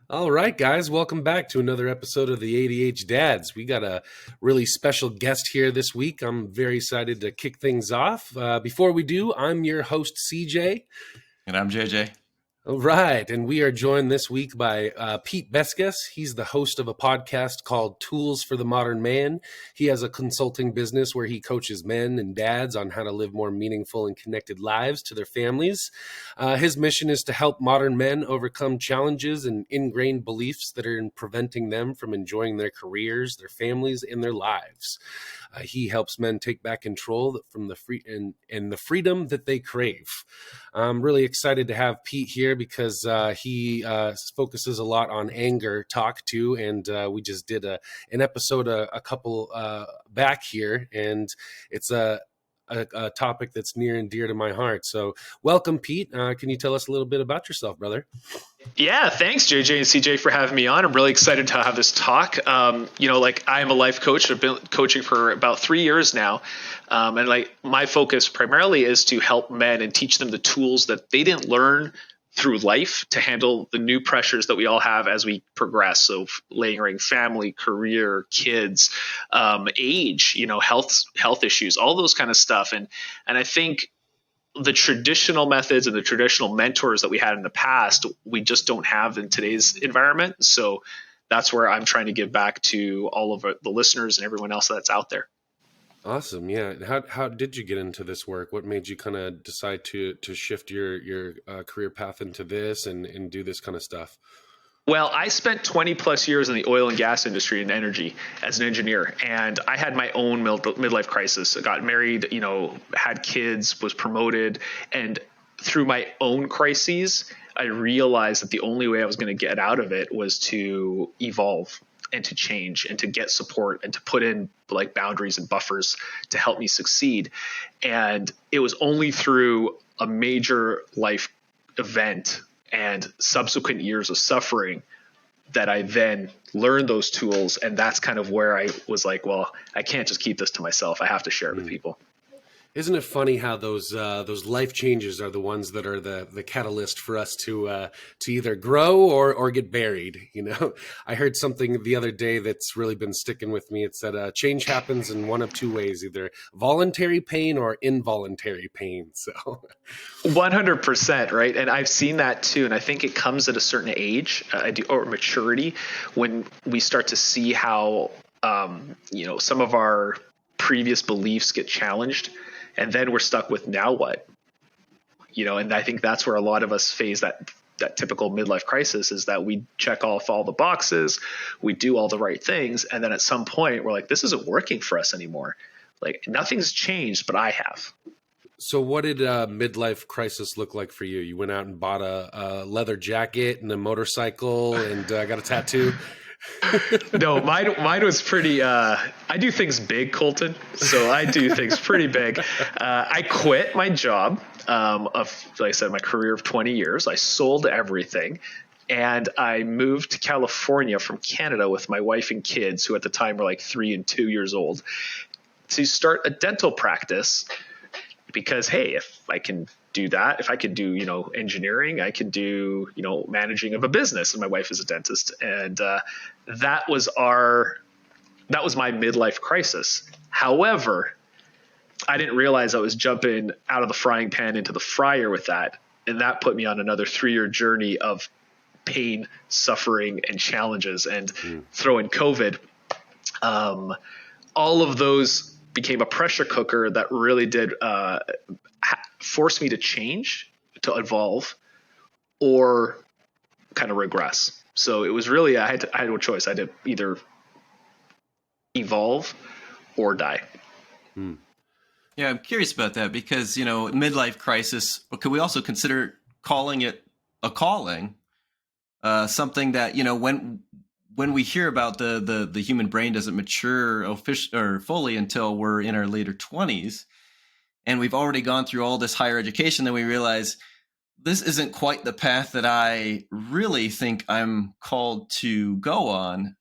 All right, guys, welcome back to another episode of the ADHDads. We got a really special guest here this week. I'm very excited to kick things off. Before we do, I'm your host, CJ. And I'm JJ. All right, and we are joined this week by Pete Beskas. He's the host of a podcast called Tools for the Modern Man. He has a consulting business where he coaches men and dads on how to live more meaningful and connected lives to their families. His mission is to help modern men overcome challenges and ingrained beliefs that are preventing them from enjoying their careers, their families, and their lives. He helps men take back control from the freedom that they crave. I'm really excited to have Pete here because he focuses a lot on anger talk too, and we just did an episode a couple back here, and it's a topic that's near and dear to my heart. So welcome, Pete. Can you tell us a little bit about yourself, brother? Yeah, thanks, JJ and CJ, for having me on. I'm really excited to have this talk. I'm a life coach. I've been coaching for about 3 years now. And my focus primarily is to help men and teach them the tools that they didn't learn through life to handle the new pressures that we all have as we progress. So layering family, career, kids, age, health issues, all those kind of stuff. And I think the traditional methods and the traditional mentors that we had in the past, we just don't have in today's environment. So that's where I'm trying to give back to all of the listeners and everyone else that's out there. Awesome. Yeah. How did you get into this work? What made you kind of decide to shift your career path into this and do this kind of stuff? Well, I spent 20 plus years in the oil and gas industry and energy as an engineer, and I had my own midlife crisis. I got married, had kids, was promoted, and through my own crises, I realized that the only way I was going to get out of it was to evolve and to change and to get support and to put in boundaries and buffers to help me succeed. And it was only through a major life event and subsequent years of suffering that I then learned those tools. And that's kind of where I was like, well, I can't just keep this to myself. I have to share it with people. Isn't it funny how those life changes are the ones that are the catalyst for us to either grow or get buried? I heard something the other day that's really been sticking with me. It said change happens in one of two ways, either voluntary pain or involuntary pain. So 100%, right? And I've seen that too. And I think it comes at a certain age, or maturity, when we start to see how some of our previous beliefs get challenged. And then we're stuck with now what, and I think that's where a lot of us face that typical midlife crisis, is that we check off all the boxes, we do all the right things. And then at some point we're like, this isn't working for us anymore. Like nothing's changed, but I have. So what did a midlife crisis look like for you? You went out and bought a leather jacket and a motorcycle and got a tattoo? No, mine was pretty, I do things big, Colton. So I do things pretty big. I quit my job like I said, my career of 20 years. I sold everything and I moved to California from Canada with my wife and kids, who at the time were like 3 and 2 years old, to start a dental practice. Because, hey, if I can do that, if I could do, engineering, I could do, managing of a business. And my wife is a dentist. And that was my midlife crisis. However, I didn't realize I was jumping out of the frying pan into the fryer with that. And that put me on another 3-year journey of pain, suffering, and challenges. And throw in COVID, all of those became a pressure cooker that really did force me to change, to evolve, or kind of regress. So it was really, I had no choice. I had to either evolve or die. Yeah, I'm curious about that because, midlife crisis, could we also consider calling it a calling? Something that, when we hear about the human brain doesn't mature fully until we're in our later 20s, and we've already gone through all this higher education, then we realize this isn't quite the path that I really think I'm called to go on.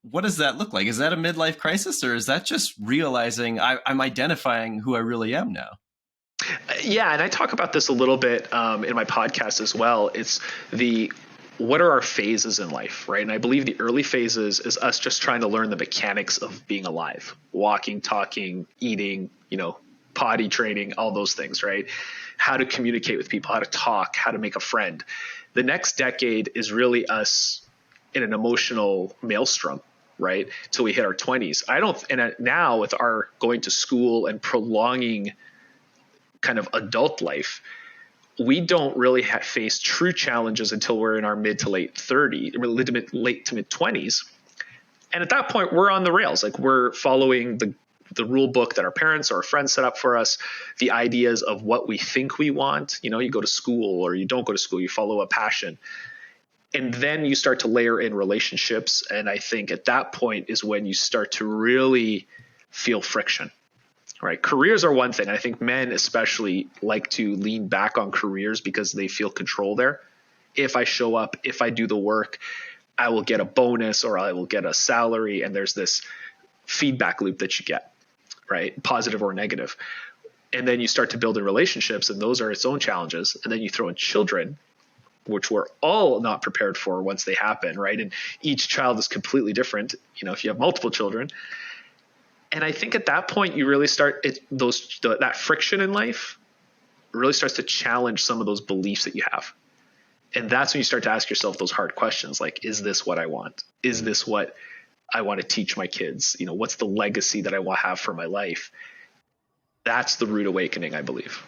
What does that look like? Is that a midlife crisis, or is that just realizing I'm identifying who I really am now? Yeah, and I talk about this a little bit in my podcast as well. It's what are our phases in life, right? And I believe the early phases is us just trying to learn the mechanics of being alive, walking, talking, eating, potty training, all those things, right? How to communicate with people, how to talk, how to make a friend. The next decade is really us in an emotional maelstrom, right? Till we hit our 20s. Now with our going to school and prolonging kind of adult life, we don't really face true challenges until we're in our mid to late 30s, late to mid 20s. And at that point, we're on the rails. Like, we're following the rule book that our parents or our friends set up for us, the ideas of what we think we want. You go to school or you don't go to school, you follow a passion. And then you start to layer in relationships. And I think at that point is when you start to really feel friction. Right. Careers are one thing. I think men especially like to lean back on careers because they feel control there. If I show up, if I do the work, I will get a bonus or I will get a salary. And there's this feedback loop that you get, right? Positive or negative. And then you start to build in relationships, and those are its own challenges. And then you throw in children, which we're all not prepared for once they happen, right? And each child is completely different. If you have multiple children. And I think at that point, you really start that friction in life really starts to challenge some of those beliefs that you have. And that's when you start to ask yourself those hard questions, like, is this what I want? Is this what I want to teach my kids? What's the legacy that I will have for my life? That's the rude awakening, I believe.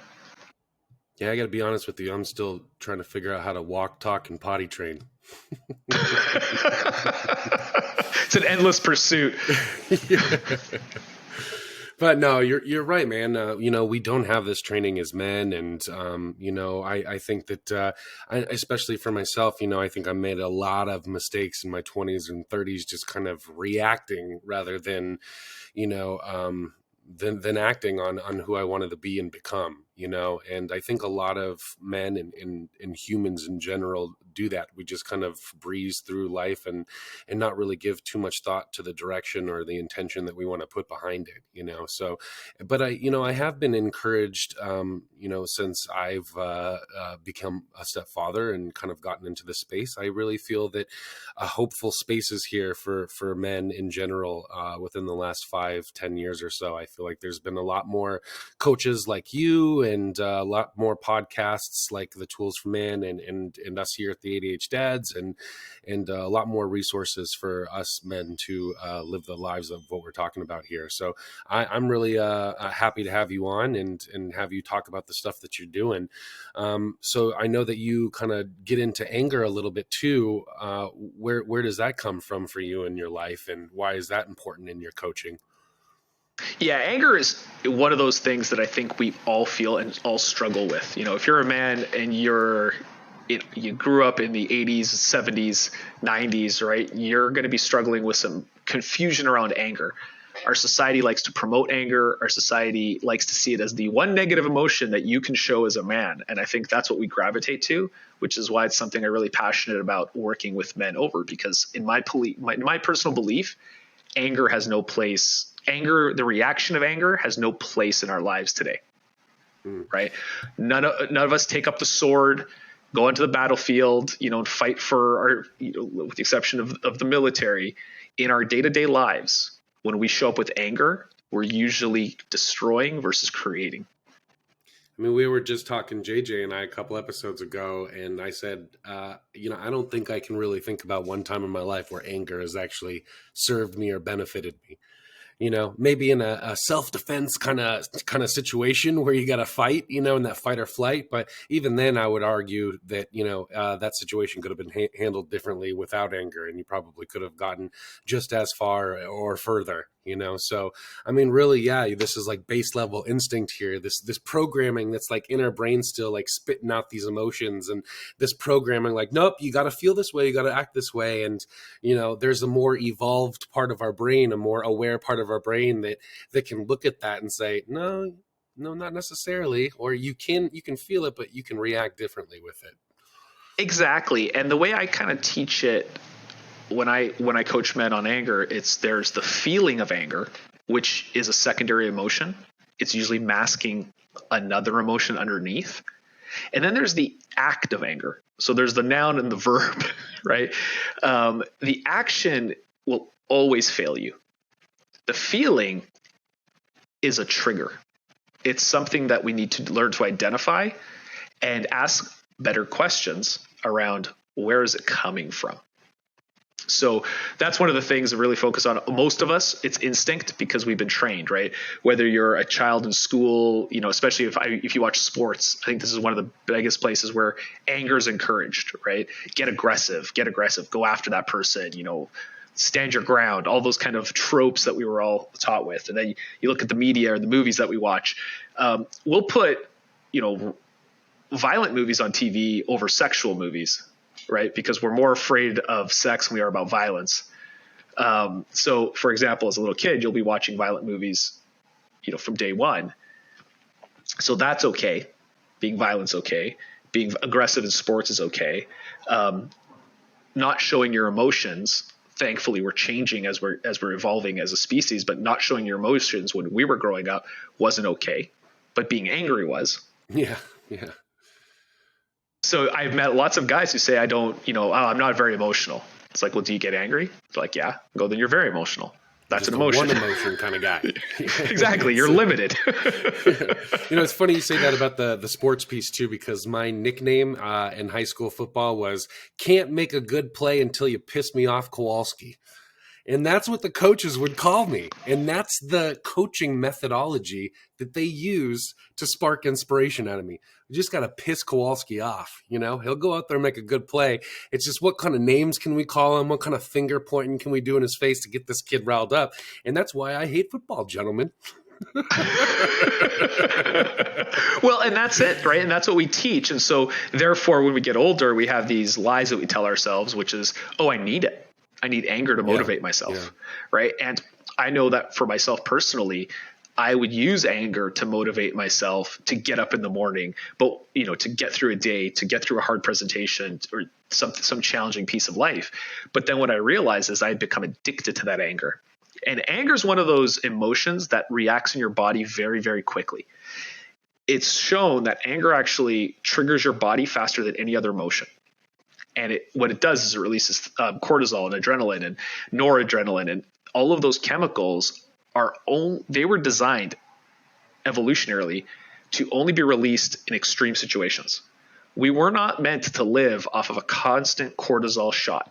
Yeah, I got to be honest with you. I'm still trying to figure out how to walk, talk, and potty train. It's an endless pursuit. But no, you're right, man. We don't have this training as men, and I think that especially for myself, I think I made a lot of mistakes in my 20s and 30s, just kind of reacting rather than, than acting on who I wanted to be and become. And I think a lot of men and humans in general do that. We just kind of breeze through life and not really give too much thought to the direction or the intention that we want to put behind it, So, but I have been encouraged, since I've become a stepfather and kind of gotten into the space. I really feel that hopeful spaces here for men in general within the last 5-10 years or so. I feel like there's been a lot more coaches like you and a lot more podcasts like the Tools for Men and us here at the ADHDads and a lot more resources for us men to live the lives of what we're talking about here. So I'm really happy to have you on and have you talk about the stuff that you're doing. So I know that you kind of get into anger a little bit too. Where does that come from for you in your life, and why is that important in your coaching? Yeah, anger is one of those things that I think we all feel and all struggle with. If you're a man and you grew up in the 80s, 70s, 90s, right, you're going to be struggling with some confusion around anger. Our society likes to promote anger. Our society likes to see it as the one negative emotion that you can show as a man. And I think that's what we gravitate to, which is why it's something I'm really passionate about working with men over, because in my personal belief, anger has no place. The reaction of anger has no place in our lives today, right? None of us take up the sword, go into the battlefield, and fight for with the exception of the military. In our day-to-day lives, when we show up with anger, we're usually destroying versus creating. I mean, we were just talking, JJ and I, a couple episodes ago, and I said, I don't think I can really think about one time in my life where anger has actually served me or benefited me. Maybe in a self-defense kind of situation where you got to fight, in that fight or flight. But even then, I would argue that, that situation could have been handled differently without anger, and you probably could have gotten just as far or further. So I mean, really, yeah, this is like base level instinct here. This programming that's like in our brain still, like spitting out these emotions, and this programming like, nope, you got to feel this way, you got to act this way. And there's a more evolved part of our brain, a more aware part of our brain that can look at that and say, no, not necessarily, or you can feel it, but you can react differently with it. Exactly. And the way I kind of teach it when I coach men on anger, there's the feeling of anger, which is a secondary emotion. It's usually masking another emotion underneath. And then there's the act of anger, So there's the noun and the verb, right? The action will always fail you. The feeling is a trigger. It's something that we need to learn to identify and ask better questions around where is it coming from. So that's one of the things I really focus on. Most of us, it's instinct because we've been trained, right? Whether you're a child in school, especially if you watch sports, I think this is one of the biggest places where anger is encouraged, right? Get aggressive, go after that person, stand your ground, all those kind of tropes that we were all taught with. And then you look at the media or the movies that we watch. We'll put, violent movies on TV over sexual movies, right? Because we're more afraid of sex than we are about violence. So, for example, as a little kid, you'll be watching violent movies, from day one. So that's okay. Being violent's okay. Being aggressive in sports is okay. Not showing your emotions. Thankfully, we're changing as we're evolving as a species, but not showing your emotions when we were growing up wasn't okay. But being angry was. Yeah. So I've met lots of guys who say, I don't, I'm not very emotional. It's like, well, do you get angry? It's like, yeah. Go, then you're very emotional. That's Just an emotion. One emotion kind of guy. Exactly. You're limited. It's funny you say that about the sports piece too, because my nickname in high school football was "Can't make a good play until you piss me off, Kowalski." And that's what the coaches would call me. And that's the coaching methodology that they use to spark inspiration out of me. We just got to piss Kowalski off. He'll go out there and make a good play. It's just what kind of names can we call him? What kind of finger pointing can we do in his face to get this kid riled up? And that's why I hate football, gentlemen. Well, and that's it, right? And that's what we teach. And so therefore, when we get older, we have these lies that we tell ourselves, which is, oh, I need it. I need anger to motivate myself, right? And I know that for myself personally, I would use anger to motivate myself to get up in the morning, but to get through a day, to get through a hard presentation or some challenging piece of life. But then what I realized is I had become addicted to that anger. And anger is one of those emotions that reacts in your body very, very quickly. It's shown that anger actually triggers your body faster than any other emotion. And what it does is it releases cortisol and adrenaline and noradrenaline, and all of those chemicals they were designed evolutionarily to only be released in extreme situations. We were not meant to live off of a constant cortisol shot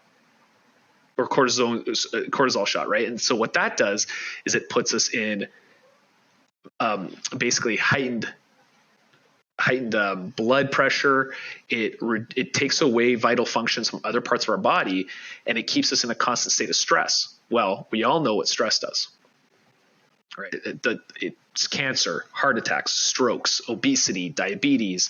or cortisol shot, right? And so what that does is it puts us in basically heightened blood pressure. It takes away vital functions from other parts of our body, and it keeps us in a constant state of stress. Well, we all know what stress does, right? It's cancer, heart attacks, strokes, obesity, diabetes.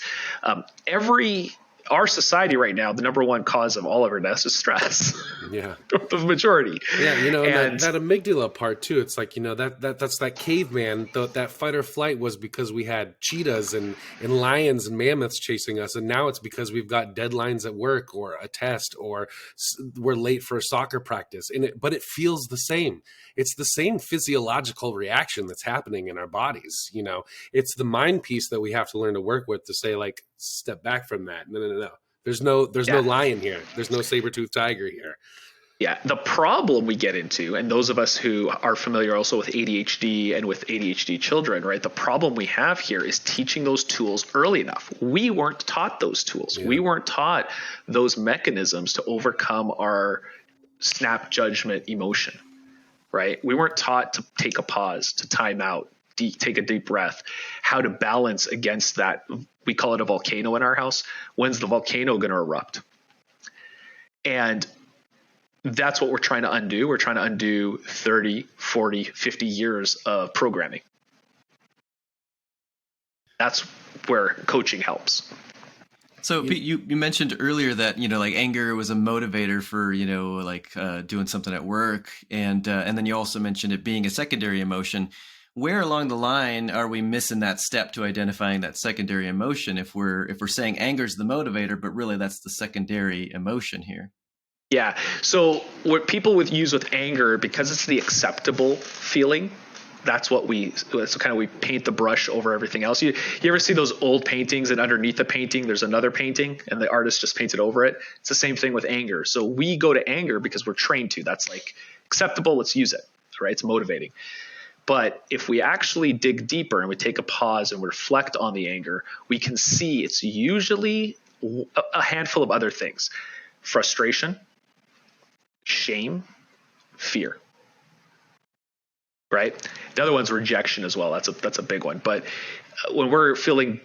Our society right now, the number one cause of all of our deaths is stress. Yeah. The majority. Yeah, and that amygdala part too. It's like, that's that caveman. That fight or flight was because we had cheetahs and lions and mammoths chasing us. And now it's because we've got deadlines at work or a test or we're late for a soccer practice. But it feels the same. It's the same physiological reaction that's happening in our bodies. It's the mind piece that we have to learn to work with to say, like, step back from that. No. There's no lion here. There's no saber-toothed tiger here. Yeah. The problem we get into, and those of us who are familiar also with ADHD and with ADHD children, right? The problem we have here is teaching those tools early enough. We weren't taught those tools. Yeah. We weren't taught those mechanisms to overcome our snap judgment emotion, right? We weren't taught to take a pause, to time out, take a deep breath, how to balance against that. We call it a volcano in our house. When's the volcano going to erupt? And that's what we're trying to undo. We're trying to undo 30, 40, 50 years of programming. That's where coaching helps. So Pete, you mentioned earlier that, like anger was a motivator for, doing something at work. And then you also mentioned it being a secondary emotion. Where along the line are we missing that step to identifying that secondary emotion if we're saying anger is the motivator, but really that's the secondary emotion here? Yeah. So what people would use with anger, because it's the acceptable feeling, that's kind of, we paint the brush over everything else. You ever see those old paintings and underneath the painting there's another painting and the artist just painted over it? It's the same thing with anger. So we go to anger because we're trained to. That's like acceptable, let's use it, right? It's motivating. But if we actually dig deeper and we take a pause and reflect on the anger, we can see it's usually a handful of other things: frustration, shame, fear. Right? The other one's rejection as well. That's a big one. But when we're feeling,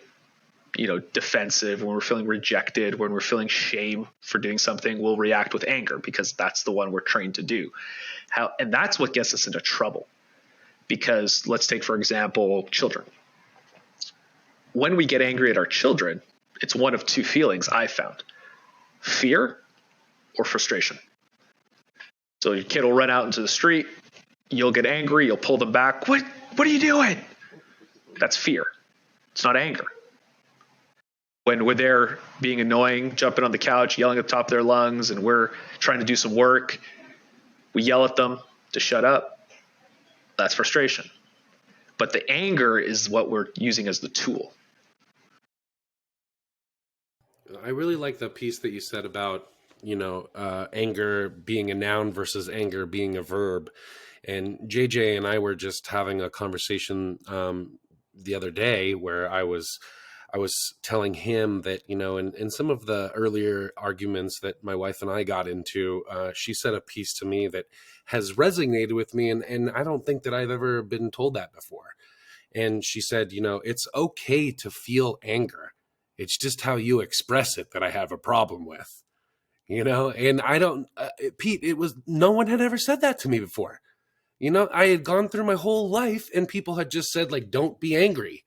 defensive, when we're feeling rejected, when we're feeling shame for doing something, we'll react with anger because that's the one we're trained to do. And that's what gets us into trouble. Because let's take, for example, children. When we get angry at our children, it's one of two feelings I found: fear or frustration. So your kid will run out into the street, you'll get angry, you'll pull them back. What are you doing? That's fear. It's not anger. When we're there being annoying, jumping on the couch, yelling at the top of their lungs, and we're trying to do some work, we yell at them to shut up. That's frustration. But the anger is what we're using as the tool. I really like the piece that you said about, anger being a noun versus anger being a verb. And JJ and I were just having a conversation the other day where I was telling him that, in some of the earlier arguments that my wife and I got into, she said a piece to me that has resonated with me. And I don't think that I've ever been told that before. And she said, it's okay to feel anger. It's just how you express it that I have a problem with, and I don't, Pete, no one had ever said that to me before. I had gone through my whole life and people had just said, like, don't be angry.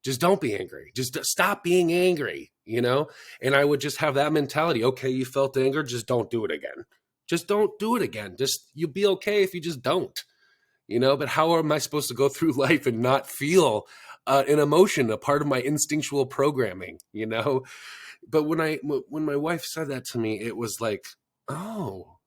Just don't be angry. Just stop being angry, And I would just have that mentality. Okay, you felt anger. Just don't do it again. Just don't do it again. You'll be okay if you just don't, But how am I supposed to go through life and not feel an emotion, a part of my instinctual programming, But when my wife said that to me, it was like, oh,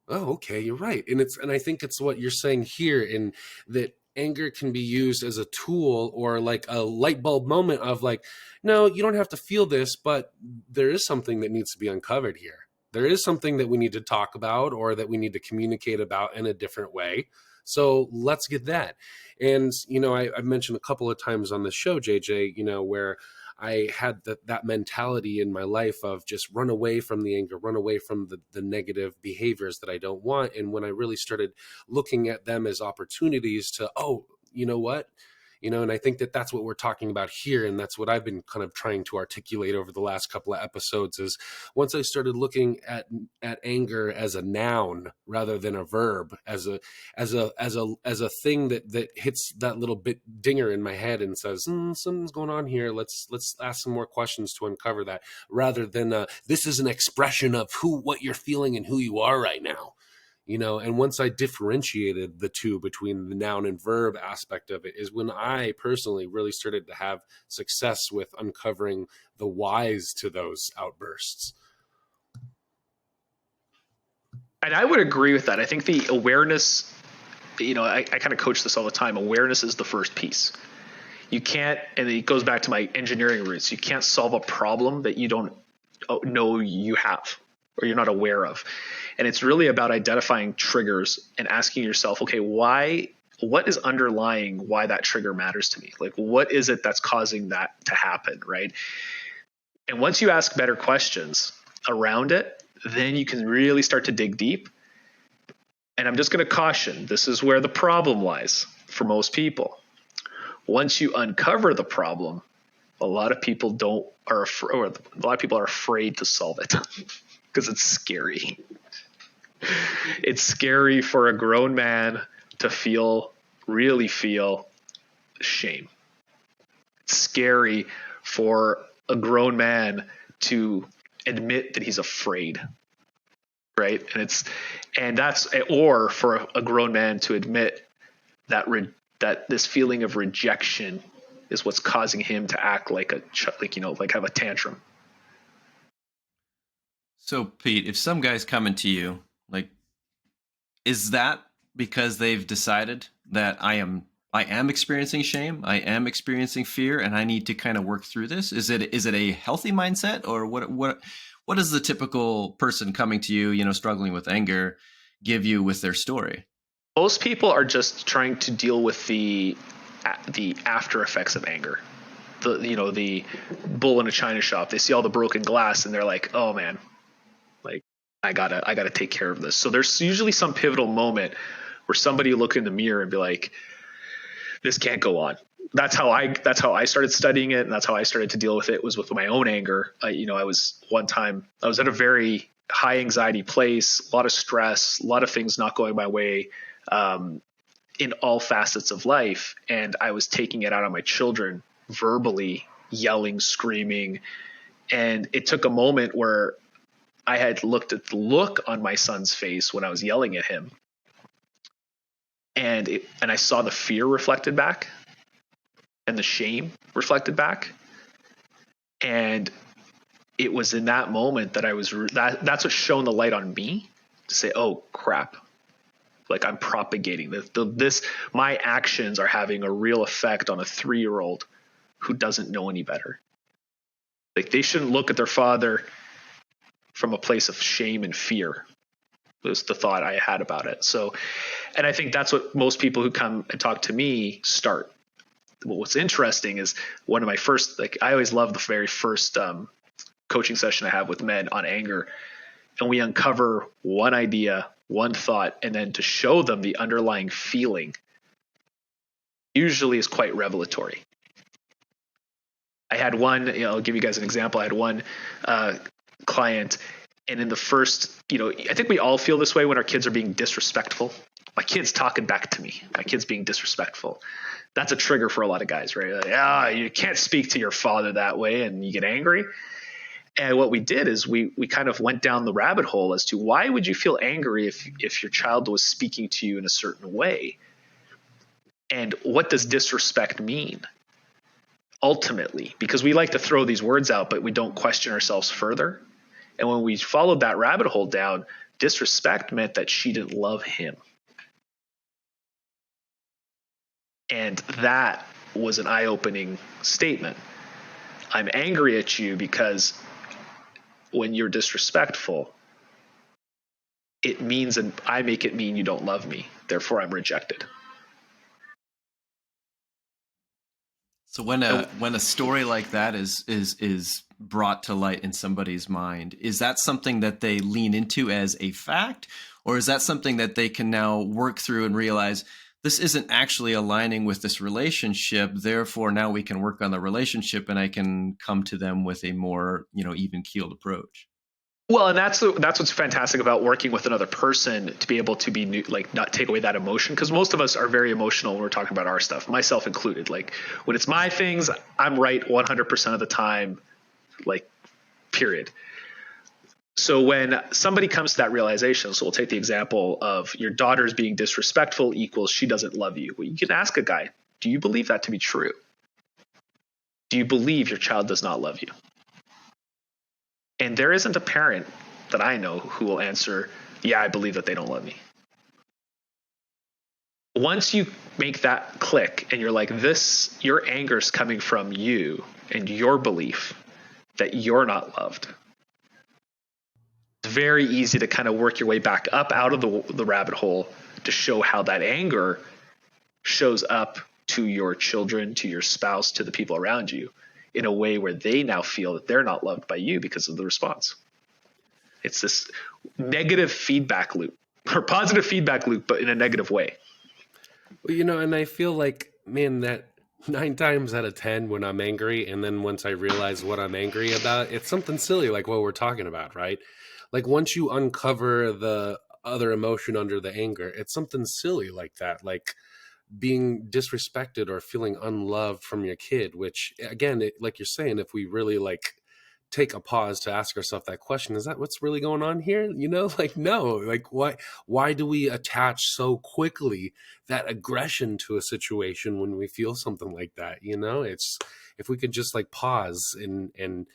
okay, you're right. And I think it's what you're saying here, in that anger can be used as a tool or like a light bulb moment of like, no, you don't have to feel this, but there is something that needs to be uncovered here. There is something that we need to talk about or that we need to communicate about in a different way. So let's get that. And, I've mentioned a couple of times on the show, JJ, where I had that mentality in my life of just run away from the anger, run away from the negative behaviors that I don't want. And when I really started looking at them as opportunities to, oh, you know what? And I think that that's what we're talking about here. And that's what I've been kind of trying to articulate over the last couple of episodes is once I started looking at anger as a noun rather than a verb, as a thing that hits that little bit dinger in my head and says, something's going on here. Let's ask some more questions to uncover that, rather than this is an expression of what you're feeling and who you are right now. And once I differentiated the two between the noun and verb aspect of it is when I personally really started to have success with uncovering the whys to those outbursts. And I would agree with that. I think the awareness, I kind of coach this all the time. Awareness is the first piece. You can't, and it goes back to my engineering roots, you can't solve a problem that you don't know you have or you're not aware of. And it's really about identifying triggers and asking yourself, okay, what is underlying why that trigger matters to me? Like, what is it that's causing that to happen, right? And once you ask better questions around it, then you can really start to dig deep. And I'm just going to caution, this is where the problem lies for most people. Once you uncover the problem, a lot of people are afraid to solve it because it's scary. It's scary for a grown man to really feel shame. It's scary for a grown man to admit that he's afraid, right? Or for a grown man to admit that this feeling of rejection is what's causing him to act like have a tantrum. So, Pete, if some guy's coming to you, like, is that because they've decided that I am I am experiencing shame, I am experiencing fear, and I need to kind of work through this? Is it a healthy mindset, or what does the typical person coming to you, struggling with anger, give you with their story? Most people are just trying to deal with the after effects of anger. The bull in a china shop. They see all the broken glass and they're like, oh man, like I gotta take care of this. So there's usually some pivotal moment where somebody will look in the mirror and be like, this can't go on. That's how I started studying it, and that's how I started to deal with it, was with my own anger. I was at a very high anxiety place, a lot of stress, a lot of things not going my way, in all facets of life. And I was taking it out on my children, verbally yelling, screaming. And it took a moment where I had looked at the look on my son's face when I was yelling at him. And I saw the fear reflected back and the shame reflected back. And it was in that moment that that's what shone the light on me to say, oh crap, like I'm propagating this. My actions are having a real effect on a 3-year-old who doesn't know any better. Like, they shouldn't look at their father from a place of shame and fear, was the thought I had about it. So, and I think that's what most people who come and talk to me start. What's interesting is one of my first, I always love the very first coaching session I have with men on anger. And we uncover one idea, one thought, and then to show them the underlying feeling usually is quite revelatory. I had one, I'll give you guys an example. I had one client, and in the first, I think we all feel this way when our kids are being disrespectful. My kid's talking back to me. My kid's being disrespectful. That's a trigger for a lot of guys, right? Like, you can't speak to your father that way, and you get angry. And what we did is we kind of went down the rabbit hole as to why would you feel angry if your child was speaking to you in a certain way? And what does disrespect mean? Ultimately, because we like to throw these words out, but we don't question ourselves further. And when we followed that rabbit hole down, disrespect meant that she didn't love him. And that was an eye-opening statement. I'm angry at you because when you're disrespectful, it means, and I make it mean you don't love me. Therefore, I'm rejected. So when a story like that is brought to light in somebody's mind, is that something that they lean into as a fact, or is that something that they can now work through and realize this isn't actually aligning with this relationship? Therefore, now we can work on the relationship, and I can come to them with a more even-keeled approach. Well, and that's what's fantastic about working with another person, to be able to be not take away that emotion, because most of us are very emotional when we're talking about our stuff, myself included. Like, when it's my things, I'm right 100% of the time, period. So when somebody comes to that realization, so we'll take the example of your daughter's being disrespectful equals she doesn't love you. Well, you can ask a guy, do you believe that to be true? Do you believe your child does not love you? And there isn't a parent that I know who will answer, yeah, I believe that they don't love me. Once you make that click and you're like, your anger is coming from you and your belief that you're not loved, it's very easy to kind of work your way back up out of the rabbit hole to show how that anger shows up to your children, to your spouse, to the people around you, in a way where they now feel that they're not loved by you because of the response. It's this negative feedback loop, or positive feedback loop, but in a negative way. Well, and I feel like, man, that 9 times out of 10 when I'm angry, and then once I realize what I'm angry about, it's something silly like what we're talking about, right? Like, once you uncover the other emotion under the anger, it's something silly like that, like being disrespected or feeling unloved from your kid, which, again, like you're saying, if we really take a pause to ask ourselves that question, is that what's really going on here? No, why do we attach so quickly that aggression to a situation when we feel something like that? It's, if we could just pause and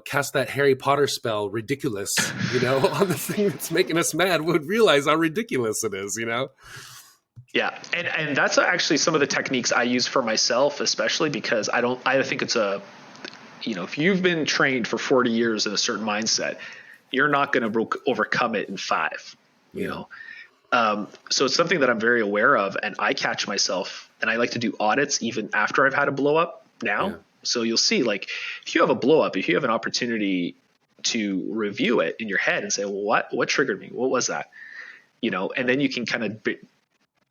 cast that Harry Potter spell, ridiculous, on the thing that's making us mad, we would realize how ridiculous it is, Yeah. And that's actually some of the techniques I use for myself, especially because I think it's if you've been trained for 40 years in a certain mindset, you're not going to overcome it in 5, you Yeah. know? So it's something that I'm very aware of, and I catch myself, and I like to do audits even after I've had a blow up now. Yeah. So you'll see, like, if you have a blow up, if you have an opportunity to review it in your head and say, well, what triggered me? What was that? And then you can kind of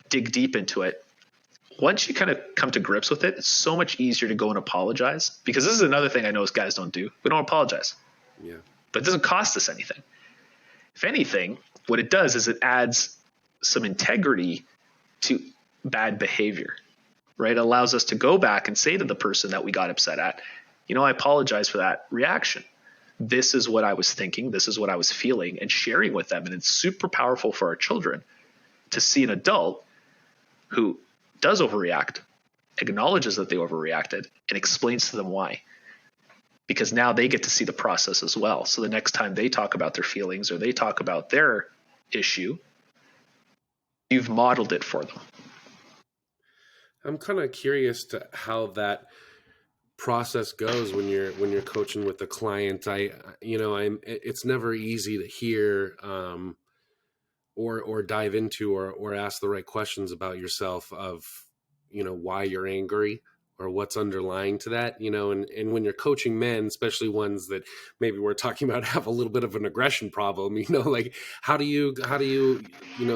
dig deep into it. Once you kind of come to grips with it, it's so much easier to go and apologize, because this is another thing I know guys don't do. We don't apologize, Yeah. but it doesn't cost us anything. If anything, what it does is it adds some integrity to bad behavior, right? It allows us to go back and say to the person that we got upset at, I apologize for that reaction. This is what I was thinking. This is what I was feeling, and sharing with them. And it's super powerful for our children to see an adult who does overreact, acknowledges that they overreacted, and explains to them why. Because now they get to see the process as well. So the next time they talk about their feelings or they talk about their issue, you've modeled it for them. I'm kind of curious to how that process goes when you're coaching with a client. It's never easy to hear or dive into or ask the right questions about yourself of why you're angry or what's underlying to that, and when you're coaching men, especially ones that maybe we're talking about have a little bit of an aggression problem, like how do you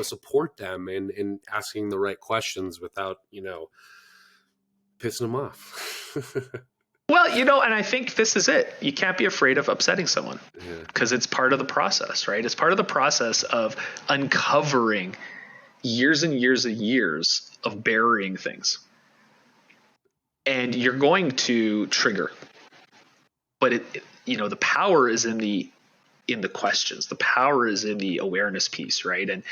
support them in asking the right questions without pissing them off. Well, and I think this is it. You can't be afraid of upsetting someone, because it's part of the process, right? It's part of the process of uncovering years and years and years of burying things. And you're going to trigger, but the power is in the questions. The power is in the awareness piece, right? And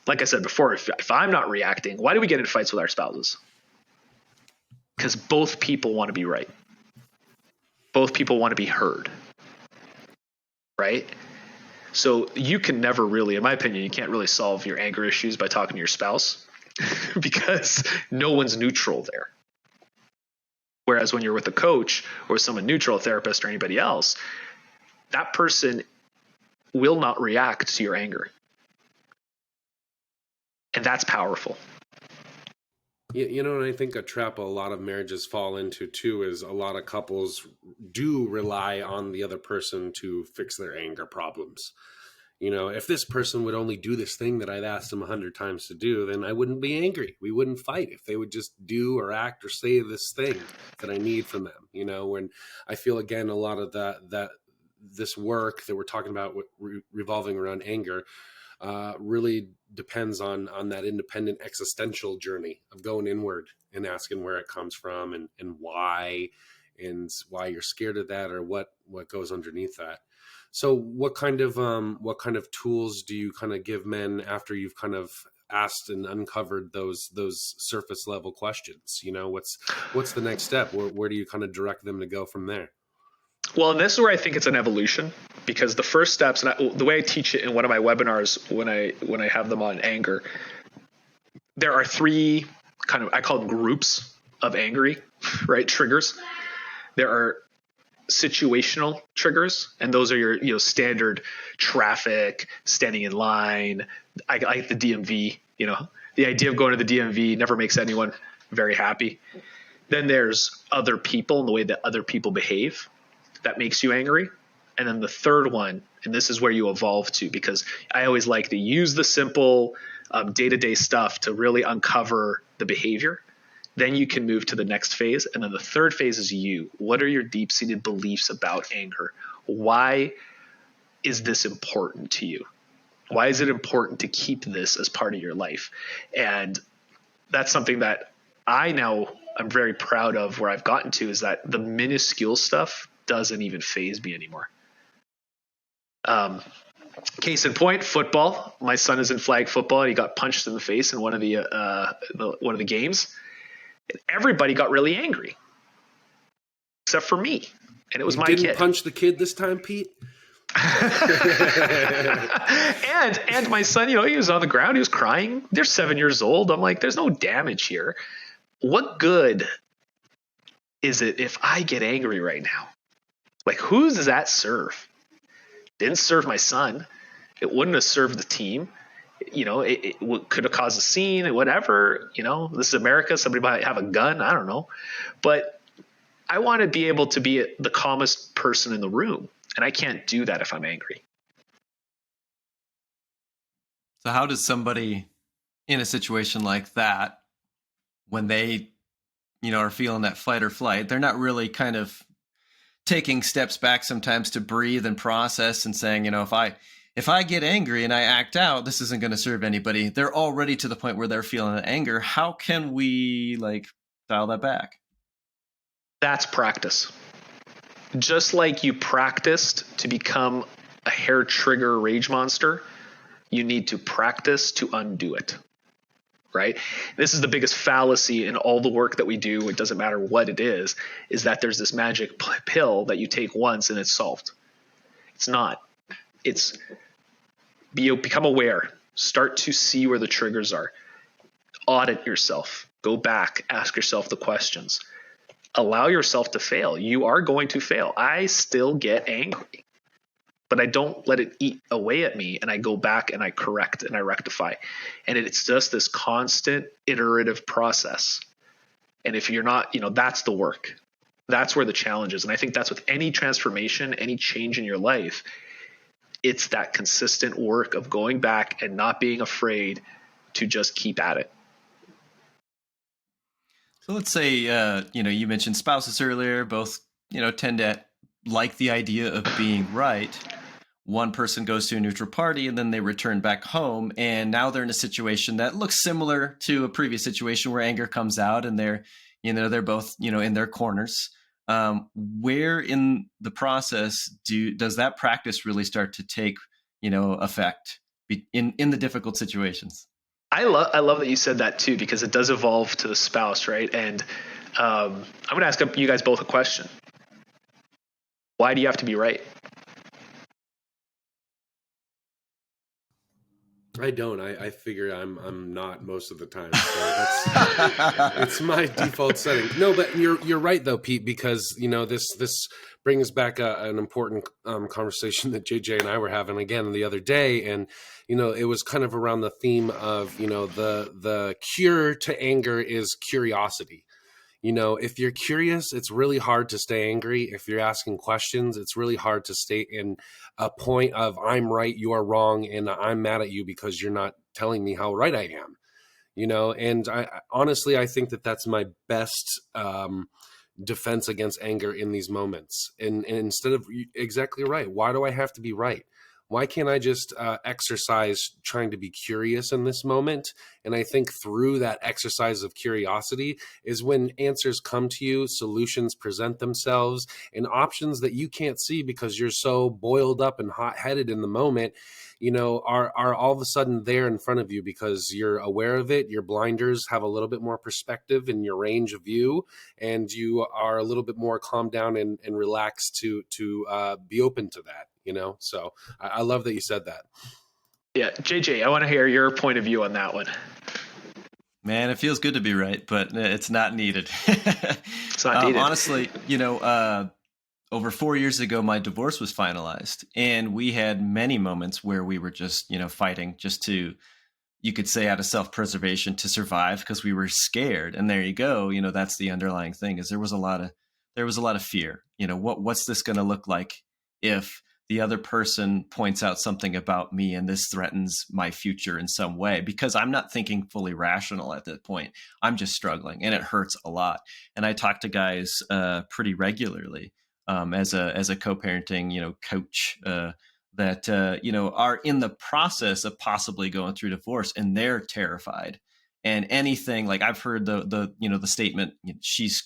like I said before, if I'm not reacting, why do we get in fights with our spouses? Because both people want to be right. Both people want to be heard, right? So you can never really, in my opinion, you can't really solve your anger issues by talking to your spouse because no one's neutral there. Whereas when you're with a coach or someone neutral, a therapist or anybody else, that person will not react to your anger. And that's powerful. And I think a trap a lot of marriages fall into too is a lot of couples do rely on the other person to fix their anger problems. If this person would only do this thing that I've asked them 100 times to do, then I wouldn't be angry. We wouldn't fight if they would just do or act or say this thing that I need from them. When I feel, again, a lot of that this work that we're talking about revolving around anger really depends on that independent existential journey of going inward and asking where it comes from and why you're scared of that or what goes underneath that. So what kind of tools do you kind of give men after you've kind of asked and uncovered those surface level questions? What's the next step? Where do you kind of direct them to go from there? Well, and this is where I think it's an evolution, because the first steps, and the way I teach it in one of my webinars when I have them on anger, there are 3 kind of, I call them groups of angry, right? Triggers. There are situational triggers, and those are your standard traffic, standing in line. I like the DMV. The idea of going to the DMV never makes anyone very happy. Then there's other people and the way that other people behave that makes you angry. And then the third one, and this is where you evolve to, because I always like to use the simple day-to-day stuff to really uncover the behavior. Then you can move to the next phase. And then the third phase is you. What are your deep-seated beliefs about anger? Why is this important to you? Why is it important to keep this as part of your life? And that's something that I'm very proud of, where I've gotten to, is that the minuscule stuff doesn't even faze me anymore. Case in point, football. My son is in flag football, and he got punched in the face in one of the games. And everybody got really angry, except for me. And it was my kid. Didn't punch the kid this time, Pete? and my son, he was on the ground, he was crying. They're 7 years old. I'm like, there's no damage here. What good is it if I get angry right now? Like, who does that serve? Didn't serve my son. It wouldn't have served the team. It could have caused a scene, whatever. This is America. Somebody might have a gun. I don't know. But I want to be able to be the calmest person in the room. And I can't do that if I'm angry. So how does somebody in a situation like that, when they, are feeling that fight or flight, they're not really kind of taking steps back sometimes to breathe and process and saying, if I get angry and I act out, this isn't going to serve anybody. They're already to the point where they're feeling the anger. How can we dial that back? That's practice. Just like you practiced to become a hair trigger rage monster, you need to practice to undo it. Right? This is the biggest fallacy in all the work that we do. It doesn't matter what it is that there's this magic pill that you take once and it's solved. It's not. It's become aware. Start to see where the triggers are. Audit yourself. Go back. Ask yourself the questions. Allow yourself to fail. You are going to fail. I still get angry, but I don't let it eat away at me, and I go back and I correct and I rectify. And it's just this constant iterative process. And if you're not, that's the work. That's where the challenge is. And I think that's with any transformation, any change in your life. It's that consistent work of going back and not being afraid to just keep at it. So let's say, you mentioned spouses earlier, both, tend to like the idea of being right. One person goes to a neutral party and then they return back home. And now they're in a situation that looks similar to a previous situation where anger comes out and they're both, in their corners. Where in the process does that practice really start to take, effect in the difficult situations? I love that you said that too, because it does evolve to the spouse, right? And I'm going to ask you guys both a question. Why do you have to be right? I don't. I figure I'm not most of the time. So it's my default setting. No, but you're right though, Pete, because this brings back an important conversation that JJ and I were having again the other day, and it was kind of around the theme of the cure to anger is curiosity. If you're curious, it's really hard to stay angry. If you're asking questions, it's really hard to stay in a point of I'm right, you are wrong, and I'm mad at you because you're not telling me how right I am. And I honestly, I think that that's my best defense against anger in these moments. And instead of exactly right, why do I have to be right? Why can't I just exercise trying to be curious in this moment? And I think through that exercise of curiosity is when answers come to you, solutions present themselves, and options that you can't see because you're so boiled up and hot-headed in the moment, are all of a sudden there in front of you because you're aware of it. Your blinders have a little bit more perspective in your range of view, and you are a little bit more calmed down and relaxed to be open to that. So I love that you said that. Yeah. JJ, I want to hear your point of view on that one. Man, it feels good to be right, but it's not needed. It's not needed. Honestly, over 4 years ago, my divorce was finalized, and we had many moments where we were just, fighting just to, you could say, out of self-preservation to survive because we were scared. And there you go. That's the underlying thing is there was a lot of fear. What's this going to look like if the other person points out something about me and this threatens my future in some way, because I'm not thinking fully rational at that point. I'm just struggling and it hurts a lot. And I talk to guys pretty regularly as a co-parenting, coach that, are in the process of possibly going through divorce and they're terrified. And anything like I've heard the statement, she's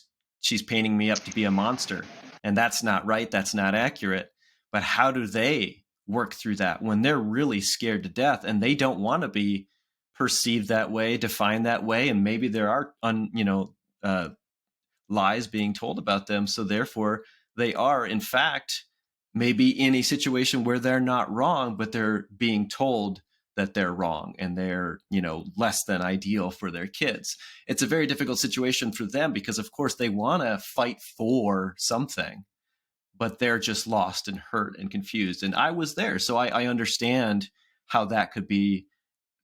painting me up to be a monster, and that's not right. That's not accurate. But how do they work through that when they're really scared to death and they don't want to be perceived that way, defined that way? And maybe there are, lies being told about them. So therefore they are in fact maybe in a situation where they're not wrong, but they're being told that they're wrong and they're, less than ideal for their kids. It's a very difficult situation for them because, of course, they want to fight for something, but they're just lost and hurt and confused. And I was there. So I understand how that could be,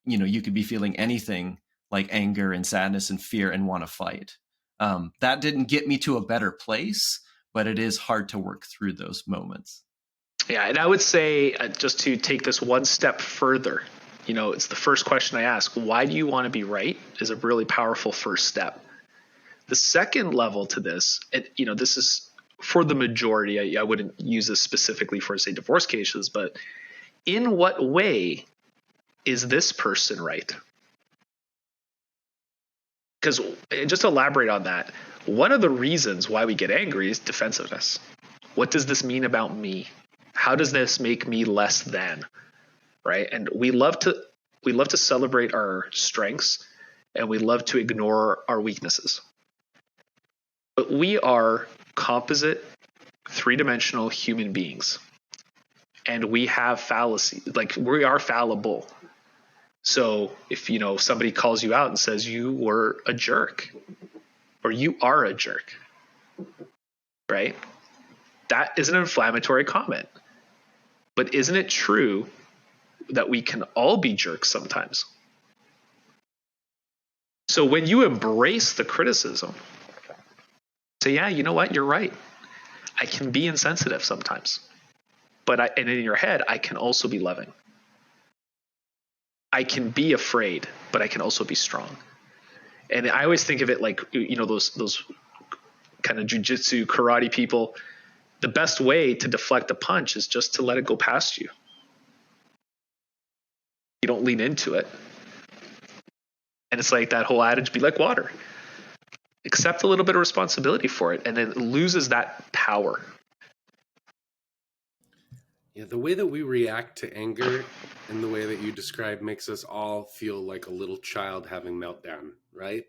you could be feeling anything like anger and sadness and fear and want to fight. That didn't get me to a better place, but it is hard to work through those moments. Yeah. And I would say, just to take this one step further, it's the first question I ask. Why do you want to be right? Is a really powerful first step. The second level to this, this is for the majority. I wouldn't use this specifically for, say, divorce cases, but in what way is this person right? Because just to elaborate on that, one of the reasons why we get angry is defensiveness. What does this mean about me? How does this make me less than? Right? And we love to celebrate our strengths, and we love to ignore our weaknesses. But we are composite, three-dimensional human beings, and we have fallacy. Like, we are fallible. So if somebody calls you out and says you were a jerk, or you are a jerk, right? That is an inflammatory comment. But isn't it true that we can all be jerks sometimes? So when you embrace the criticism, say, yeah, you know what? You're right. I can be insensitive sometimes. And in your head, I can also be loving. I can be afraid, but I can also be strong. And I always think of it like, those kind of jujitsu karate people. The best way to deflect a punch is just to let it go past you. You don't lean into it. And it's like that whole adage, be like water. Accept a little bit of responsibility for it, and then it loses that power. Yeah, the way that we react to anger and the way that you describe makes us all feel like a little child having meltdown, right?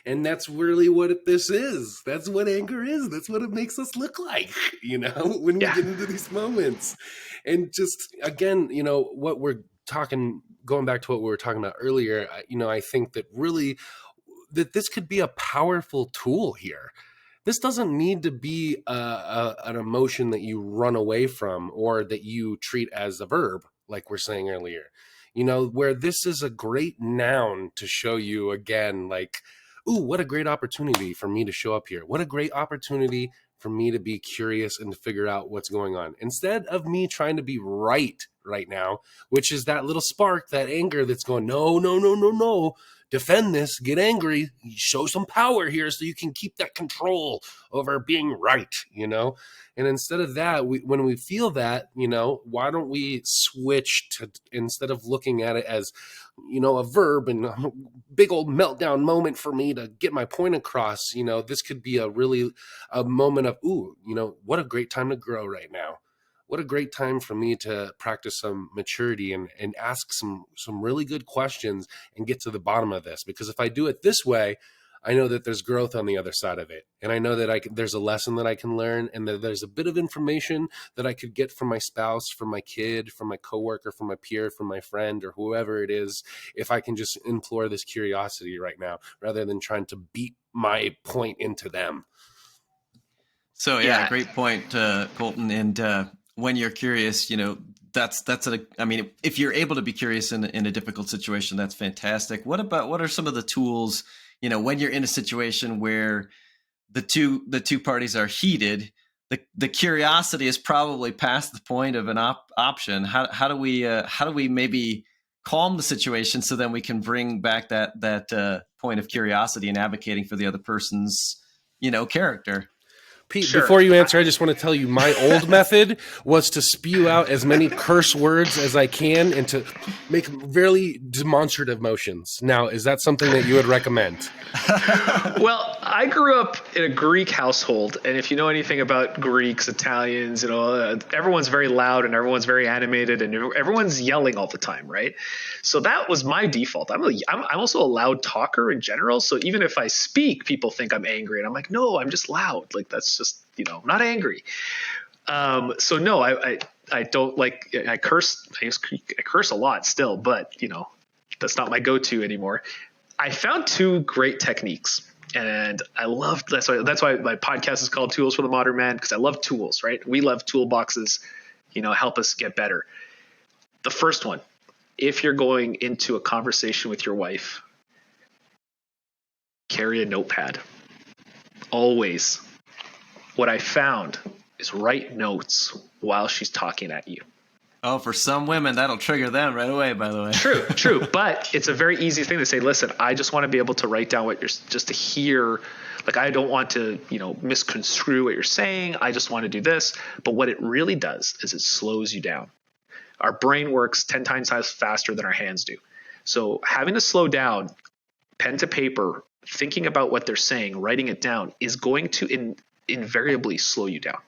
And that's really what this is. That's what anger is. That's what it makes us look like, when we get into these moments. And just, again, what we're talking, going back to what we were talking about earlier, I think that really that this could be a powerful tool here. This doesn't need to be an emotion that you run away from or that you treat as a verb, like we're saying earlier, where this is a great noun to show you again, like, ooh, what a great opportunity for me to show up here. What a great opportunity for me to be curious and to figure out what's going on. Instead of me trying to be right now, which is that little spark, that anger that's going, no. Defend this, get angry, show some power here so you can keep that control over being right, And instead of that, when we feel that, why don't we switch to, instead of looking at it as, a verb and a big old meltdown moment for me to get my point across, this could be a moment of, ooh, what a great time to grow right now. What a great time for me to practice some maturity and ask some really good questions and get to the bottom of this. Because if I do it this way, I know that there's growth on the other side of it. And I know that there's a lesson that I can learn, and that there's a bit of information that I could get from my spouse, from my kid, from my coworker, from my peer, from my friend, or whoever it is, if I can just implore this curiosity right now, rather than trying to beat my point into them. So yeah, great point, Colton. And when you're curious, if you're able to be curious in a difficult situation, that's fantastic. What are some of the tools, when you're in a situation where the two parties are heated, the curiosity is probably past the point of an option. How do we maybe calm the situation so then we can bring back that point of curiosity and advocating for the other person's, character? Pete, sure. Before you answer, I just want to tell you my old method was to spew out as many curse words as I can and to make very demonstrative motions. Now, is that something that you would recommend? Well, I grew up in a Greek household, and if you know anything about Greeks, Italians, everyone's very loud and everyone's very animated and everyone's yelling all the time, right? So that was my default. I'm also a loud talker in general, so even if I speak, people think I'm angry, and I'm like, no, I'm just loud. Like, that's just, I'm not angry. So no, I don't like, I curse a lot still, but that's not my go-to anymore. I found two great techniques, and I love that's why my podcast is called Tools for the Modern Man, because I love tools, right? We love toolboxes, help us get better. The first one, if you're going into a conversation with your wife, carry a notepad. Always. What I found is write notes while she's talking at you. Oh, for some women, that'll trigger them right away, by the way. True. But it's a very easy thing to say, listen, I just want to be able to write down what just to hear. Like, I don't want to, misconstrue what you're saying. I just want to do this. But what it really does is it slows you down. Our brain works 10 times faster than our hands do. So having to slow down, pen to paper, thinking about what they're saying, writing it down is going to invariably slow you down.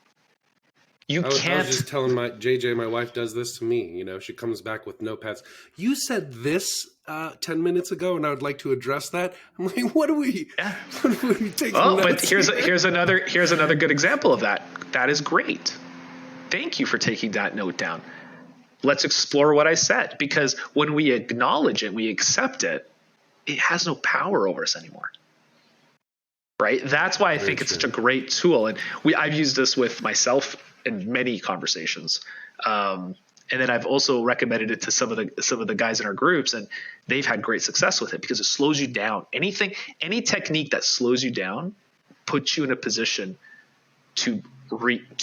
I was just telling my wife does this to me. She comes back with notepads. You said this 10 minutes ago, and I would like to address that. I'm like, what are we taking? Oh, but here's another good example of that. That is great. Thank you for taking that note down. Let's explore what I said, because when we acknowledge it, we accept it, it has no power over us anymore. Right? That's why I think it's such a great tool. And I've used this with myself in many conversations. And then I've also recommended it to some of the guys in our groups, and they've had great success with it because it slows you down. Any technique that slows you down puts you in a position to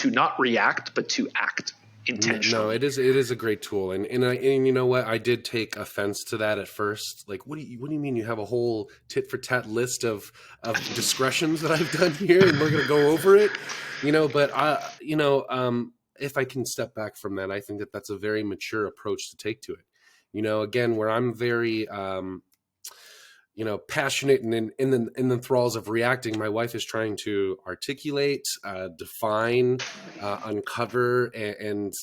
not react, but to act intentionally. No, it is a great tool. And you know what? I did take offense to that at first. Like, what do you mean you have a whole tit for tat list of discretions that I've done here and we're going to go over it? But if I can step back from that, I think that that's a very mature approach to take to it. Again, where I'm very, passionate and in the thralls of reacting, my wife is trying to articulate, define, uncover, and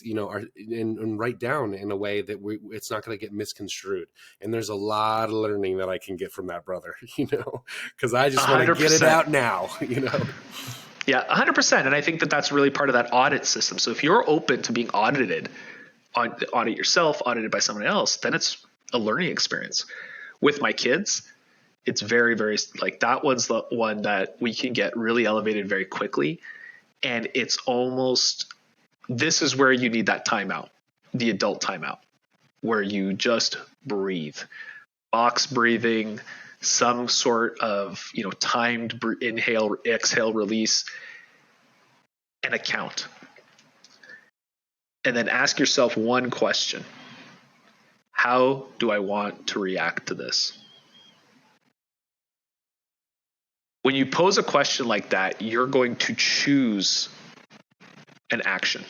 write down in a way that it's not going to get misconstrued. And there's a lot of learning that I can get from that, brother, because I just want to get it out now, Yeah, 100%. And I think that that's really part of that audit system. So if you're open to being audited, audit yourself, audited by someone else, then it's a learning experience. With my kids, it's very, very, like, that one's the one that we can get really elevated very quickly. And it's almost, this is where you need that timeout, the adult timeout, where you just breathe, box breathing, some sort of, timed inhale, exhale, release, and a count. And then ask yourself one question. How do I want to react to this? When you pose a question like that, you're going to choose an action.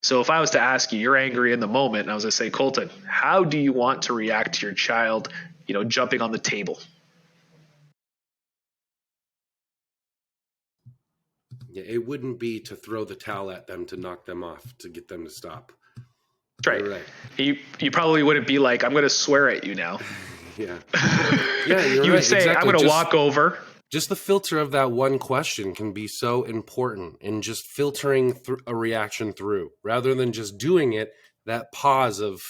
So if I was to ask you, you're angry in the moment, and I was going to say, Colton, how do you want to react to your child, jumping on the table? Yeah, it wouldn't be to throw the towel at them to knock them off, to get them to stop. That's right. You probably wouldn't be like, I'm going to swear at you now. Yeah. Yeah, you would say, exactly. I'm going to walk over. Just the filter of that one question can be so important in just filtering a reaction through, rather than just doing it. That pause of,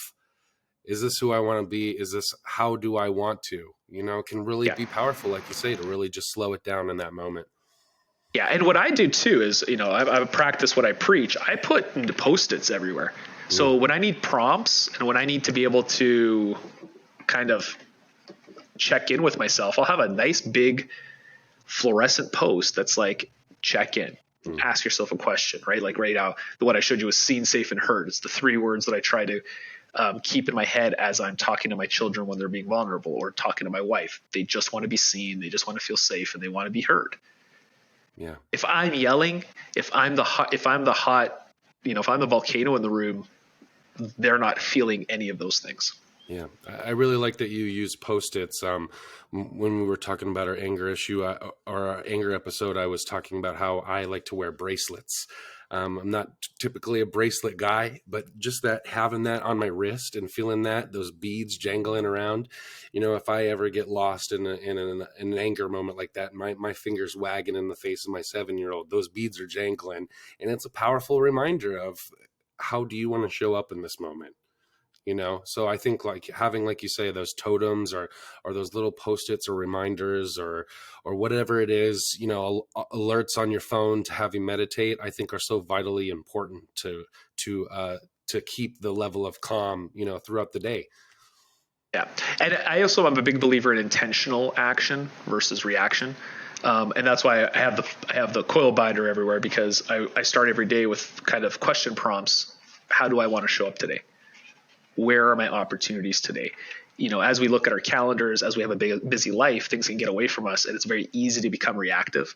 is this who I want to be? Is this, how do I want to? Can really be powerful, like you say, to really just slow it down in that moment. Yeah. And what I do too is, I practice what I preach. I put Post-its everywhere. So when I need prompts and when I need to be able to kind of check in with myself, I'll have a nice big fluorescent post that's like, check in, ask yourself a question, right? Like right now, the one I showed you was seen, safe, and heard. It's the 3 words that I try to keep in my head as I'm talking to my children when they're being vulnerable, or talking to my wife. They just want to be seen. They just want to feel safe, and they want to be heard. Yeah. If I'm yelling, if I'm the volcano in the room, they're not feeling any of those things. Yeah, I really like that you use Post-its. When we were talking about our anger issue or our anger episode, I was talking about how I like to wear bracelets. I'm not typically a bracelet guy, but just that having that on my wrist and feeling that those beads jangling around, if I ever get lost in an anger moment like that, my fingers wagging in the face of my 7-year-old, those beads are jangling, and it's a powerful reminder of how do you want to show up in this moment. So I think like having, like you say, those totems or those little post-its or reminders or whatever it is, alerts on your phone to have you meditate, I think are so vitally important to keep the level of calm, throughout the day. Yeah. And I also am a big believer in intentional action versus reaction. And that's why I have the coil binder everywhere, because I start every day with kind of question prompts. How do I want to show up today? Where are my opportunities today? As we look at our calendars, as we have a busy life, things can get away from us, and it's very easy to become reactive.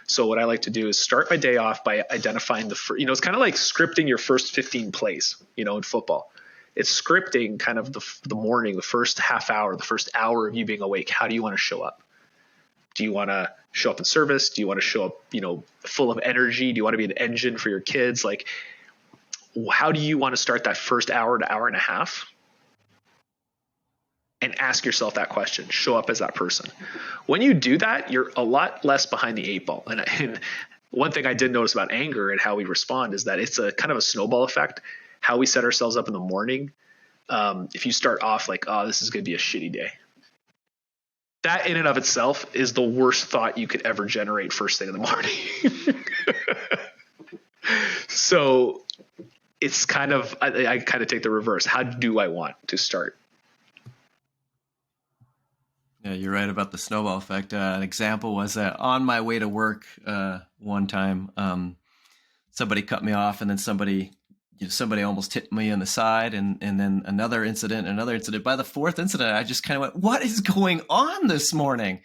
So what I like to do is start my day off by identifying it's kind of like scripting your first 15 plays, in football. It's scripting kind of the morning, the first half hour, the first hour of you being awake. How do you want to show up? Do you want to show up in service? Do you want to show up, full of energy? Do you want to be an engine for your kids? Like, how do you want to start that first hour to hour and a half? And ask yourself that question. Show up as that person. When you do that, you're a lot less behind the 8 ball. And one thing I did notice about anger and how we respond is that it's a kind of a snowball effect. How we set ourselves up in the morning. If you start off like, oh, this is going to be a shitty day, that in and of itself is the worst thought you could ever generate first thing in the morning. So it's kind of, I kind of take the reverse. How do I want to start? Yeah, you're right about the snowball effect. An example was that on my way to work one time, somebody cut me off, and then somebody almost hit me in the side, and then another incident. By the fourth incident, I just kind of went, what is going on this morning?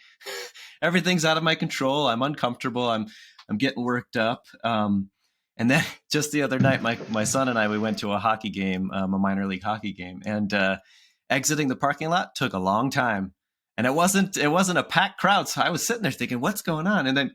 Everything's out of my control. I'm uncomfortable. I'm getting worked up. And then just the other night, my son and I, we went to a hockey game, a minor league hockey game, and exiting the parking lot took a long time. And it wasn't a packed crowd. So I was sitting there thinking, what's going on? And then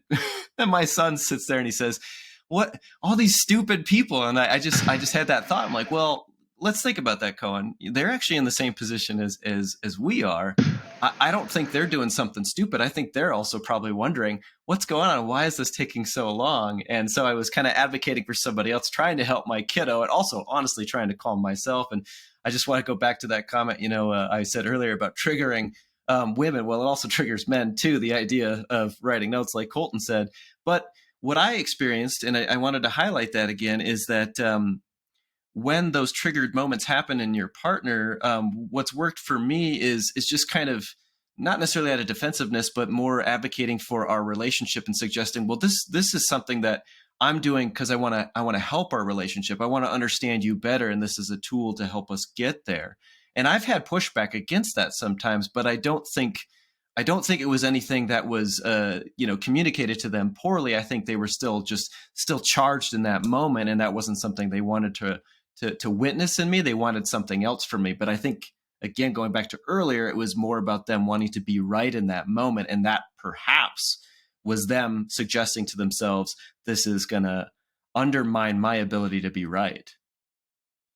and my son sits there and he says, what, all these stupid people. And I just had that thought. I'm like, well, let's think about that, Cohen. They're actually in the same position as we are. I don't think they're doing something stupid. I think they're also probably wondering what's going on. Why is this taking so long? And so I was kind of advocating for somebody else, trying to help my kiddo, and also honestly trying to calm myself. And I just want to go back to that comment, I said earlier about triggering women. Well, it also triggers men too, the idea of writing notes like Colton said. But what I experienced, and I wanted to highlight that again, is that when those triggered moments happen in your partner, what's worked for me is just kind of not necessarily out of defensiveness, but more advocating for our relationship and suggesting, well, this is something that I'm doing because I want to help our relationship. I want to understand you better, and this is a tool to help us get there. And I've had pushback against that sometimes, but I don't think it was anything that was communicated to them poorly. I think they were still charged in that moment, and that wasn't something they wanted to witness in me. They wanted something else from me. But I think, again, going back to earlier, it was more about them wanting to be right in that moment, and that perhaps was them suggesting to themselves, this is going to undermine my ability to be right.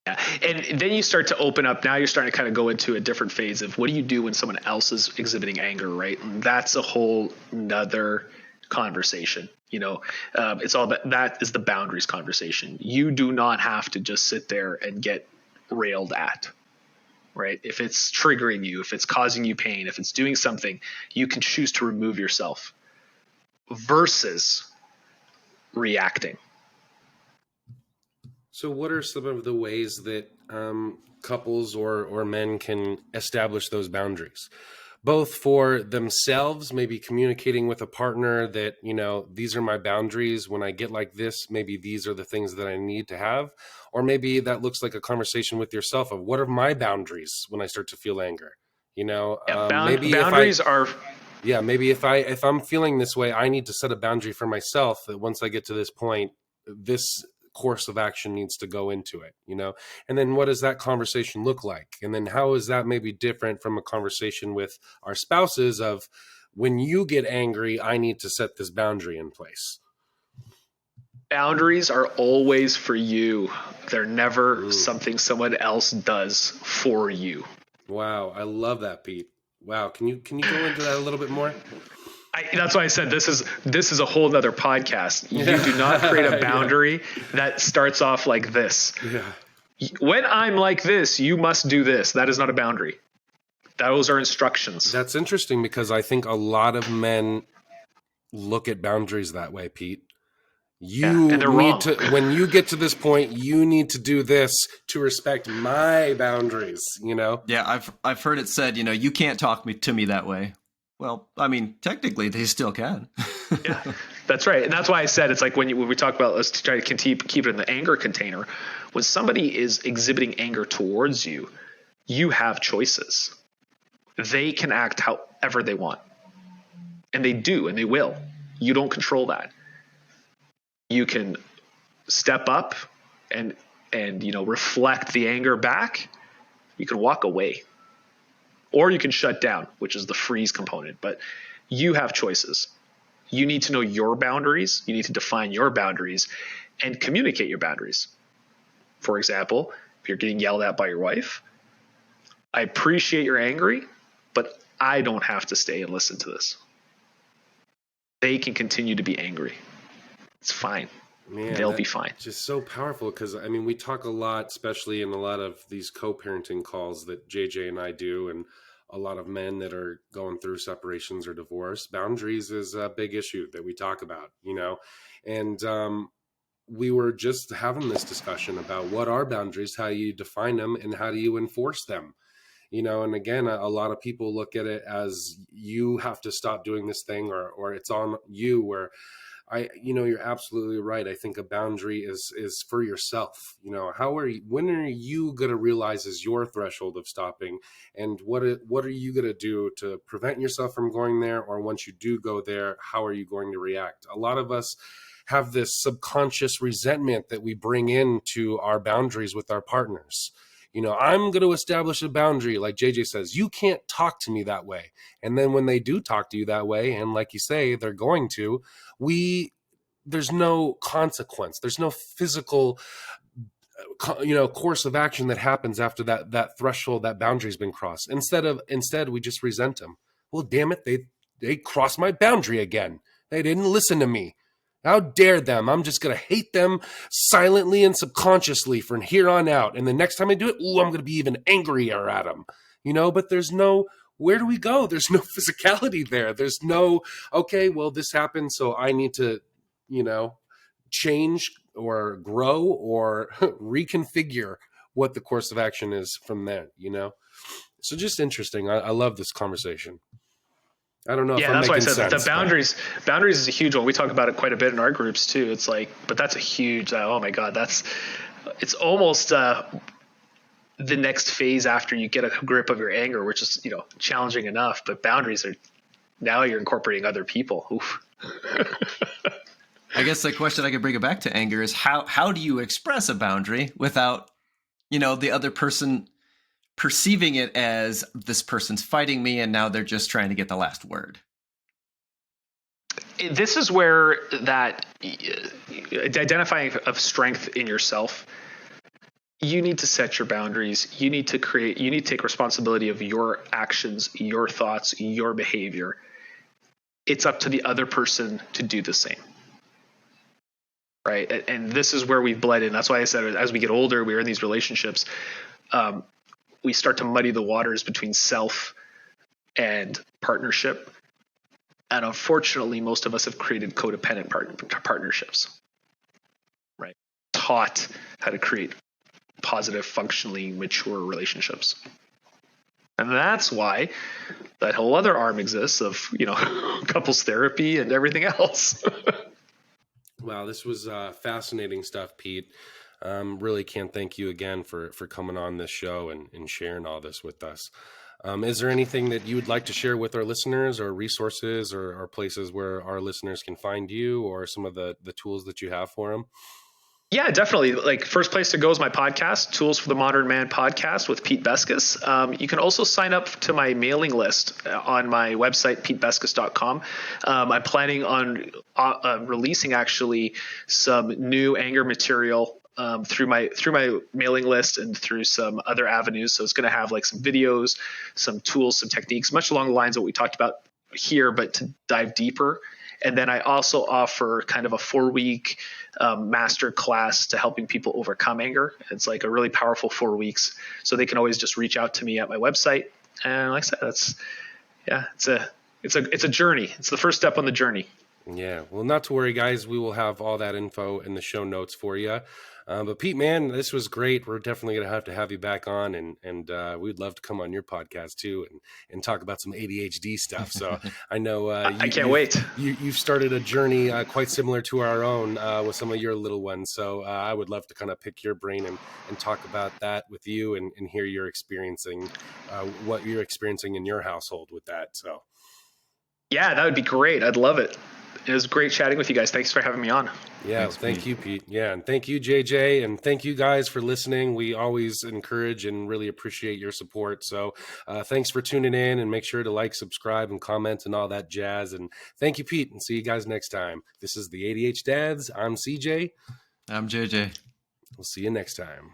Yeah. And then you start to open up. Now you're starting to kind of go into a different phase of what do you do when someone else is exhibiting anger, right? And that's a whole nother conversation. It's all about, that is the boundaries conversation. You do not have to just sit there and get railed at, right? If it's triggering you, if it's causing you pain, if it's doing something, you can choose to remove yourself versus reacting. So what are some of the ways that couples or men can establish those boundaries, both for themselves, maybe communicating with a partner that, these are my boundaries. When I get like this, maybe these are the things that I need to have, or maybe that looks like a conversation with yourself of what are my boundaries when I start to feel anger, maybe boundaries are. Yeah, maybe if I'm feeling this way, I need to set a boundary for myself that once I get to this point, this course of action needs to go into it, and then what does that conversation look like? And then how is that maybe different from a conversation with our spouses of when you get angry, I need to set this boundary in place? Boundaries are always for you. They're never something someone else does for you. Wow, I love that, Pete. Wow, can you go into that a little bit more? That's why I said this is a whole nother podcast. You do not create a boundary that starts off like this. Yeah. When I'm like this, you must do this. That is not a boundary. Those are instructions. That's interesting because I think a lot of men look at boundaries that way, Pete. You and they're need wrong. to, when you get to this point, you need to do this to respect my boundaries, you know? Yeah, I've heard it said, you can't talk to me that way. Well, I mean, technically they still can. Yeah, that's right. And that's why I said it's like when we talk about, let's try to keep it in the anger container. When somebody is exhibiting anger towards you, you have choices. They can act however they want. And they do, and they will. You don't control that. You can step up and reflect the anger back. You can walk away. Or you can shut down, which is the freeze component. But you have choices. You need to know your boundaries. You need to define your boundaries and communicate your boundaries. For example, if you're getting yelled at by your wife, I appreciate you're angry, but I don't have to stay and listen to this. They can continue to be angry. It's fine. Man, they'll be fine. Just so powerful because, I mean, we talk a lot, especially in a lot of these co-parenting calls that JJ and I do, and a lot of men that are going through separations or divorce. Boundaries is a big issue that we talk about, and we were just having this discussion about what are boundaries, how you define them, and how do you enforce them. And again, a lot of people look at it as you have to stop doing this thing or it's on you, where you're absolutely right. I think a boundary is for yourself. When are you going to realize is your threshold of stopping, and what are you going to do to prevent yourself from going there? Or once you do go there, how are you going to react? A lot of us have this subconscious resentment that we bring into our boundaries with our partners. I'm going to establish a boundary. Like JJ says, you can't talk to me that way. And then when they do talk to you that way, and like you say, they're going to, there's no consequence. There's no physical, course of action that happens after that threshold, that boundary's been crossed. Instead, we just resent them. Well, damn it. They crossed my boundary again. They didn't listen to me. How dare them? I'm just going to hate them silently and subconsciously from here on out. And the next time I do it, I'm going to be even angrier at them, but there's no, where do we go? There's no physicality there. There's no, okay, well, this happened, so I need to, change or grow or reconfigure what the course of action is from there, So just interesting. I love this conversation. I don't know if I'm that's why I making said sense. The boundaries is a huge one. We talk about it quite a bit in our groups too. It's like, but that's a huge, oh my God, it's almost the next phase after you get a grip of your anger, which is, challenging enough, but boundaries are, now you're incorporating other people. Oof. I guess the question I could bring it back to anger is how do you express a boundary without, the other person perceiving it as this person's fighting me and now they're just trying to get the last word? This is where that identifying of strength in yourself, you need to set your boundaries. You need to take responsibility of your actions, your thoughts, your behavior. It's up to the other person to do the same. Right. And this is where we've bled in. That's why I said, as we get older, we're in these relationships. We start to muddy the waters between self and partnership. And unfortunately, most of us have created codependent partnerships, right? Taught how to create positive, functionally mature relationships. And that's why that whole other arm exists of, couples therapy and everything else. Wow, this was fascinating stuff, Pete. Really can't thank you again for coming on this show and sharing all this with us. Is there anything that you would like to share with our listeners, or resources or places where our listeners can find you, or some of the tools that you have for them? Yeah, definitely. Like, first place to go is my podcast, Tools for the Modern Man podcast with Pete Beskas. You can also sign up to my mailing list on my website, petebeskas.com. I'm planning on releasing actually some new anger material through my mailing list and through some other avenues. So it's going to have like some videos, some tools, some techniques, much along the lines of what we talked about here, but to dive deeper. And then I also offer kind of a 4-week master class to helping people overcome anger. It's like a really powerful 4 weeks. So they can always just reach out to me at my website. And like I said, it's a journey. It's the first step on the journey. Yeah. Well, not to worry, guys. We will have all that info in the show notes for you. But Pete, man, this was great. We're definitely going to have you back on, and we'd love to come on your podcast too and talk about some ADHD stuff. So I know I can't wait. You've started a journey quite similar to our own with some of your little ones. So I would love to kind of pick your brain and talk about that with you and hear your experiencing what you're experiencing in your household with that. So yeah, that would be great. I'd love it. It was great chatting with you guys. Thanks for having me on. Yeah, Thanks, thank Pete. you, Pete. Yeah, and thank you, JJ, and thank you guys for listening. We always encourage and really appreciate your support. So thanks for tuning in, and make sure to like, subscribe, and comment and all that jazz. And thank you, Pete, and see you guys next time. This is the ADHDads. I'm CJ. I'm JJ. We'll see you next time.